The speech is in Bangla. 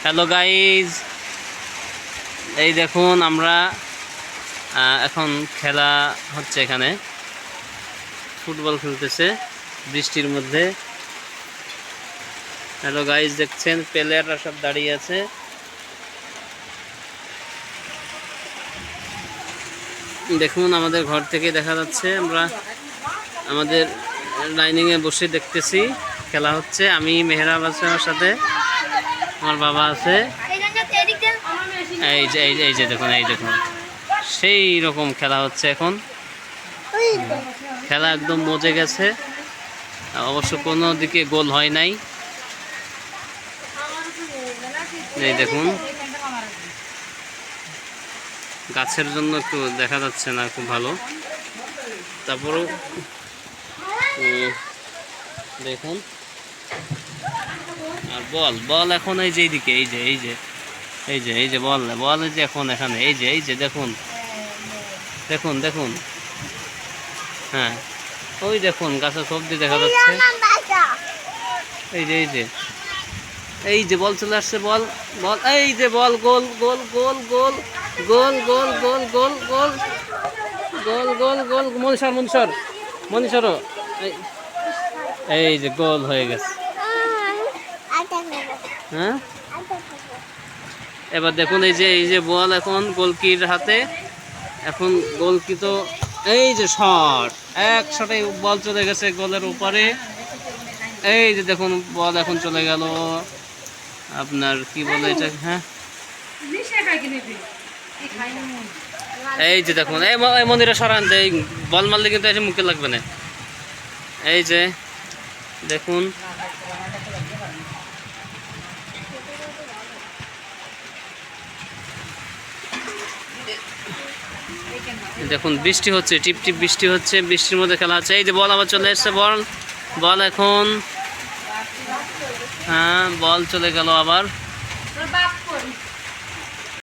হ্যালো গাইজ, এই দেখুন আমরা এখন খেলা হচ্ছে, এখানে ফুটবল খেলতেছে বৃষ্টির মধ্যে। হ্যালো গাইজ, দেখছেন প্লেয়াররা সব দাঁড়িয়ে আছে। দেখুন আমাদের ঘর থেকে দেখা যাচ্ছে, আমরা আমাদের ডাইনিংয়ে বসে দেখতেছি খেলা হচ্ছে। আমি মেহরাব আছে আমার সাথে, আমার বাবা আছে। এই যে দেখুন, এই দেখুন সেই রকম খেলা হচ্ছে এখন। খেলা একদম মজে গেছে, অবশ্য কোনো দিকে গোল হয় নাই। এই দেখুন গাছের জন্য একটু দেখা যাচ্ছে না খুব ভালো, তারপরেও দেখুন। আর বল বল এখন এই যে এইদিকে, এই যে এই যে এই যে এই যে বল বল এই যে এখন এখানে, এই যে দেখুন দেখুন দেখুন। হ্যাঁ, ওই দেখুন গাছের সবজি দেখা যাচ্ছে। এই যে এই যে এই যে বল চলে আসছে, বল বল এই যে বল, গোল গোল গোল গোল গোল গোল গোল গোল গোল গোল গোল গোল। মনীষর মনীষর মনীষরও এই যে গোল হয়ে গেছে। হ্যাঁ, এবার দেখুন এই যে বল এখন গোলকির হাতে। এখন গোলকি তো এই যে শট, এক শটে বল চলে গেছে গোলের উপরে। এই যে দেখুন বল এখন চলে গেল আপনার কি বলে এটা, হ্যাঁ এই যে দেখুন এই মন্দিরে সরান, এই বল মারলে কিন্তু এসে মুখে লাগবে না। এই যে দেখুন দেখুন বৃষ্টি হচ্ছে, টিপ টিপ বৃষ্টি হচ্ছে, বৃষ্টির মধ্যে খেলা হচ্ছে। এই যে বল আবার চলে এসছে, বল বল এখন, হ্যাঁ বল চলে গেল আবার।